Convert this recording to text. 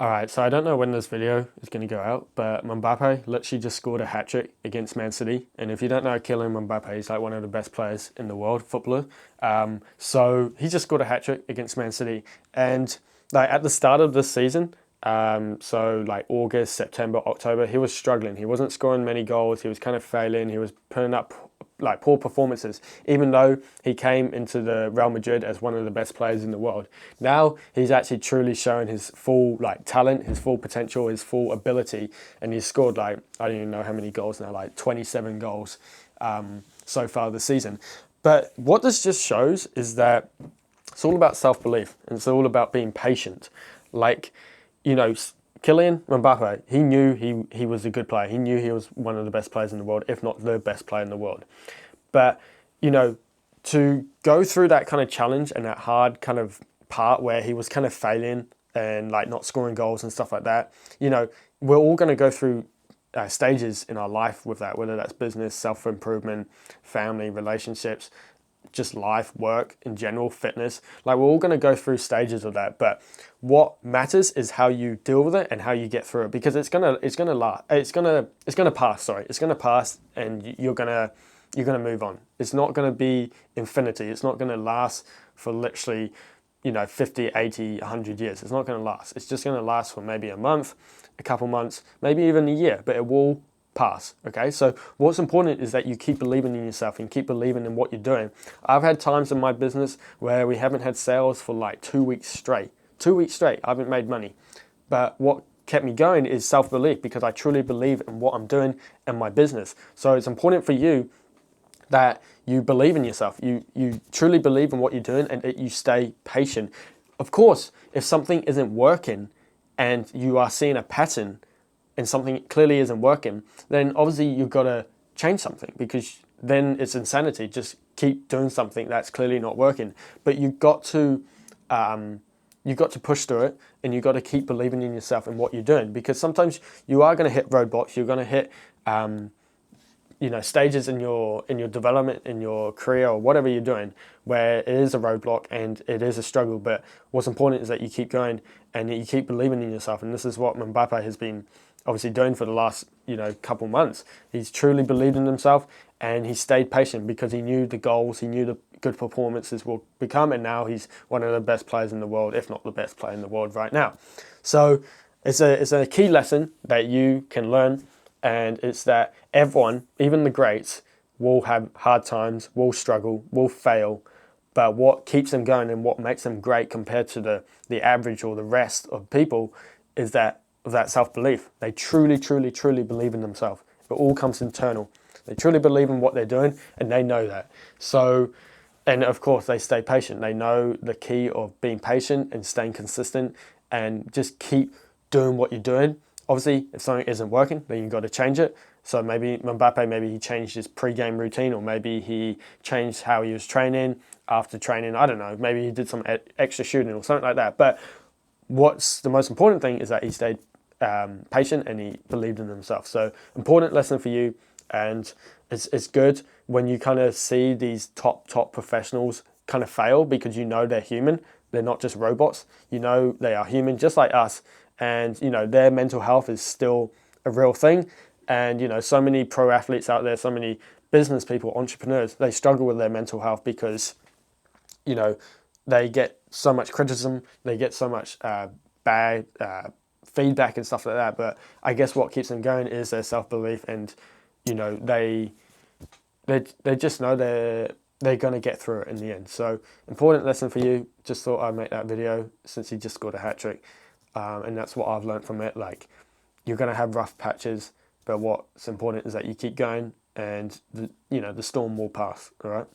All right, so I don't know when this video is going to go out, but Mbappe literally just scored a hat-trick against Man City. And if you don't know Kylian Mbappe, he's like one of the best players in the world, footballer. So he just scored a hat-trick against Man City. And like at the start of this season, so like August, September, October, he was struggling. He wasn't scoring many goals. He was kind of failing. He was putting up like poor performances, even though he came into the Real Madrid as one of the best players in the world. Now he's actually truly shown his full like talent, his full potential, his full ability, and he's scored like I don't even know how many goals now, like 27 goals so far this season. But what this just shows is that it's all about self-belief and it's all about being patient. Like, you know, Kylian Mbappe, he knew he was a good player. He knew he was one of the best players in the world, if not the best player in the world. But, you know, to go through that kind of challenge and that hard kind of part where he was kind of failing and like not scoring goals and stuff like that, you know, we're all going to go through stages in our life with that, whether that's business, self-improvement, family, relationships, just life, work in general, fitness. Like we're all going to go through stages of that, but what matters is how you deal with it and how you get through it, because it's gonna pass. Sorry, it's gonna pass, and you're gonna move on. It's not gonna be infinity. It's not gonna last for literally, 50, 80, 100 years. It's not gonna last. It's just gonna last for maybe a month, a couple months, maybe even a year, but it will pass. Okay, so what's important is that you keep believing in yourself and keep believing in what you're doing. I've had times in my business where we haven't had sales for like 2 weeks straight. 2 weeks straight, I haven't made money. But what kept me going is self-belief, because I truly believe in what I'm doing and my business. So it's important for you that you believe in yourself. You truly believe in what you're doing and that you stay patient. Of course, if something isn't working and you are seeing a pattern and something clearly isn't working, then obviously you've got to change something, because then it's insanity. Just keep doing something that's clearly not working. But you've got to push through it, and you've got to keep believing in yourself and what you're doing, because sometimes you are going to hit roadblocks. You're going to hit stages in your development, in your career, or whatever you're doing, where it is a roadblock and it is a struggle. But what's important is that you keep going and you keep believing in yourself. And this is what Mbappe has been obviously doing for the last couple months. He's truly believed in himself, and he stayed patient because he knew the goals, he knew the good performances will become, and now he's one of the best players in the world, if not the best player in the world right now. So it's a key lesson that you can learn, and it's that everyone, even the greats, will have hard times, will struggle, will fail. But what keeps them going and what makes them great compared to the average or the rest of people is that self-belief. They truly, truly, truly believe in themselves. It all comes internal. They truly believe in what they're doing, and they know that. So, and of course, they stay patient. They know the key of being patient and staying consistent, and just keep doing what you're doing. Obviously, if something isn't working, then you've got to change it. So maybe Mbappe, maybe he changed his pre-game routine, or maybe he changed how he was training after training. I don't know. Maybe he did some extra shooting or something like that. But what's the most important thing is that he stayed patient and he believed in himself. So important lesson for you. And it's good when you kind of see these top professionals kind of fail, because you know they're human. They're not just robots. You know they are human just like us. And their mental health is still a real thing. And so many pro athletes out there, so many business people, entrepreneurs, they struggle with their mental health because they get so much criticism, they get so much bad feedback and stuff like that. But I guess what keeps them going is their self-belief, and they just know they're going to get through it in the end. So important lesson for you. Just thought I'd make that video since he just scored a hat trick, and that's what I've learned from it. Like, you're going to have rough patches, but what's important is that you keep going, and the storm will pass. All right.